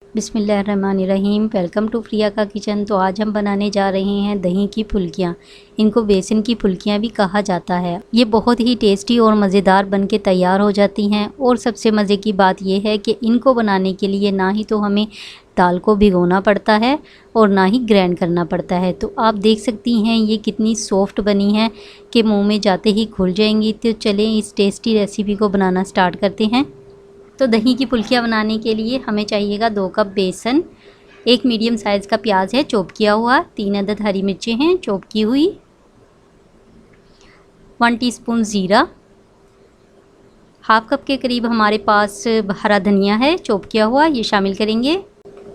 बिस्मिल्लाहिर्रहमानिर्रहीम। Welcome to प्रिया का kitchen. तो आज हम बनाने जा रहे हैं दही की फुल्कियाँ। इनको बेसन की फुल्कियाँ भी कहा जाता है। ये बहुत ही टेस्टी और मज़ेदार बनके तैयार हो जाती हैं। और सबसे मज़े की बात यह है कि इनको बनाने के लिए ना ही तो हमें दाल को भिगोना पड़ता है और ना ही ग्राइंड करना पड़ता है। तो आप देख सकती हैं ये कितनी सॉफ्ट बनी है कि मुँह में जाते ही खुल जाएंगी। तो चलें इस टेस्टी रेसिपी को बनाना स्टार्ट करते हैं। तो दही की फुल्कियाँ बनाने के लिए हमें चाहिएगा 2 कप बेसन, 1 मीडियम साइज़ का प्याज है चॉप किया हुआ, 3 अदद हरी मिर्चें हैं चॉप की हुई, 1 टीस्पून ज़ीरा, हाफ कप के करीब हमारे पास हरा धनिया है चॉप किया हुआ, ये शामिल करेंगे।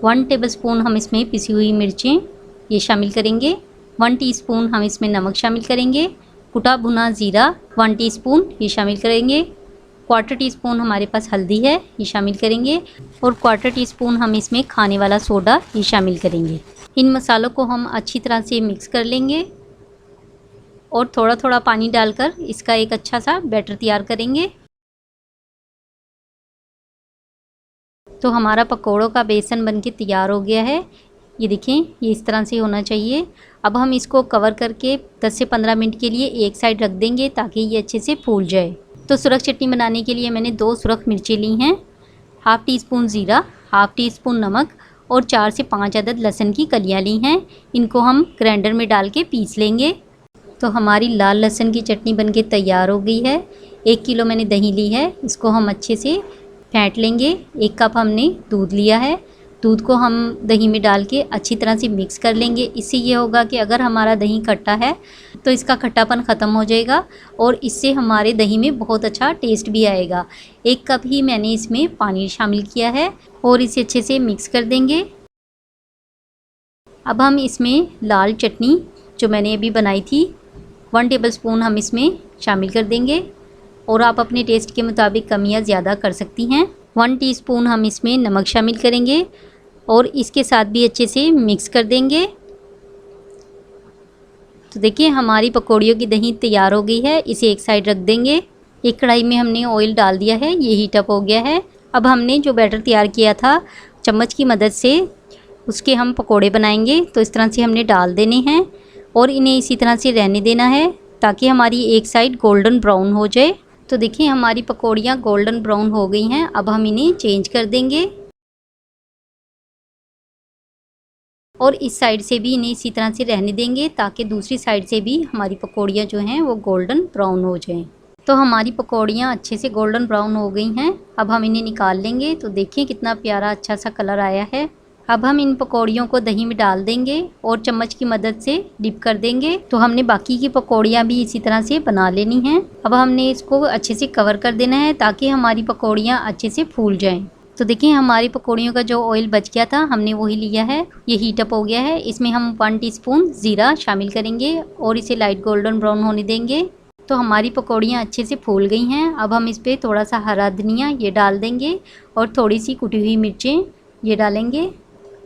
1 टेबलस्पून हम इसमें पिसी हुई मिर्चें ये शामिल करेंगे। 1 टीस्पून हम इसमें नमक शामिल करेंगे। कुटा भुना ज़ीरा 1 टीस्पून ये शामिल करेंगे। 1/4 टीस्पून हमारे पास हल्दी है ये शामिल करेंगे। और 1/4 टीस्पून हम इसमें खाने वाला सोडा ये शामिल करेंगे। इन मसालों को हम अच्छी तरह से मिक्स कर लेंगे और थोड़ा थोड़ा पानी डालकर इसका एक अच्छा सा बैटर तैयार करेंगे। तो हमारा पकौड़ों का बेसन बनके तैयार हो गया है। ये देखें, ये इस तरह से होना चाहिए। अब हम इसको कवर करके 10 से 15 मिनट के लिए एक साइड रख देंगे ताकि ये अच्छे से फूल जाए। तो सुरख चटनी बनाने के लिए मैंने 2 सुरख मिर्ची ली हैं, हाफ़ टी स्पून ज़ीरा, हाफ़ टी स्पून नमक और 4 से 5 अदद लहसुन की कलियां ली हैं। इनको हम ग्राइंडर में डाल के पीस लेंगे। तो हमारी लाल लहसुन की चटनी बनके तैयार हो गई है। 1 किलो मैंने दही ली है, इसको हम अच्छे से फेंट लेंगे। 1 कप हमने दूध लिया है, दूध को हम दही में डाल के अच्छी तरह से मिक्स कर लेंगे। इससे ये होगा कि अगर हमारा दही खट्टा है तो इसका खट्टापन ख़त्म हो जाएगा और इससे हमारे दही में बहुत अच्छा टेस्ट भी आएगा। 1 कप ही मैंने इसमें पानी शामिल किया है और इसे अच्छे से मिक्स कर देंगे। अब हम इसमें लाल चटनी जो मैंने अभी बनाई थी 1 टेबलस्पून हम इसमें शामिल कर देंगे और आप अपने टेस्ट के मुताबिक कम या ज़्यादा कर सकती हैं। 1 टीस्पून हम इसमें नमक शामिल करेंगे और इसके साथ भी अच्छे से मिक्स कर देंगे। तो देखिए हमारी पकौड़ियों की दही तैयार हो गई है। इसे एक साइड रख देंगे। एक कढ़ाई में हमने ऑयल डाल दिया है, ये हीट अप हो गया है। अब हमने जो बैटर तैयार किया था चम्मच की मदद से उसके हम पकोड़े बनाएंगे। तो इस तरह से हमने डाल देने हैं और इन्हें इसी तरह से रहने देना है ताकि हमारी एक साइड गोल्डन ब्राउन हो जाए। तो देखिए हमारी पकौड़ियाँ गोल्डन ब्राउन हो गई हैं। अब हम इन्हें चेंज कर देंगे और इस साइड से भी इन्हें इसी तरह से रहने देंगे ताकि दूसरी साइड से भी हमारी पकौड़ियाँ जो हैं वो गोल्डन ब्राउन हो जाएं। तो हमारी पकौड़ियाँ अच्छे से गोल्डन ब्राउन हो गई हैं। अब हम इन्हें निकाल लेंगे। तो देखिए कितना प्यारा अच्छा सा कलर आया है। अब हम इन पकौड़ियों को दही में डाल देंगे और चम्मच की मदद से डिप कर देंगे। तो हमने बाकी की पकौड़ियाँ भी इसी तरह से बना लेनी हैं। अब हमने इसको अच्छे से कवर कर देना है ताकि हमारी पकौड़ियाँ अच्छे से फूल जाएँ। तो देखिए हमारी पकौड़ियों का जो ऑयल बच गया था हमने वही लिया है, ये हीट अप हो गया है। इसमें हम 1 टीस्पून ज़ीरा शामिल करेंगे और इसे लाइट गोल्डन ब्राउन होने देंगे। तो हमारी पकौड़ियाँ अच्छे से फूल गई हैं। अब हम इस पर थोड़ा सा हरा धनिया ये डाल देंगे और थोड़ी सी कुटी हुई मिर्चें ये डालेंगे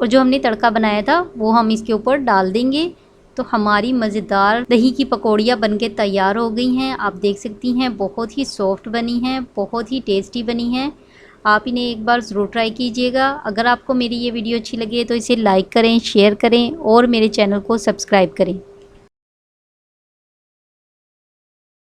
और जो हमने तड़का बनाया था वो हम इसके ऊपर डाल देंगे। तो हमारी मज़ेदार दही की पकौड़ियाँ बनके तैयार हो गई हैं। आप देख सकती हैं बहुत ही सॉफ्ट बनी हैं, बहुत ही टेस्टी बनी हैं। आप इन्हें एक बार ज़रूर ट्राई कीजिएगा। अगर आपको मेरी ये वीडियो अच्छी लगे तो इसे लाइक करें, शेयर करें और मेरे चैनल को सब्सक्राइब करें।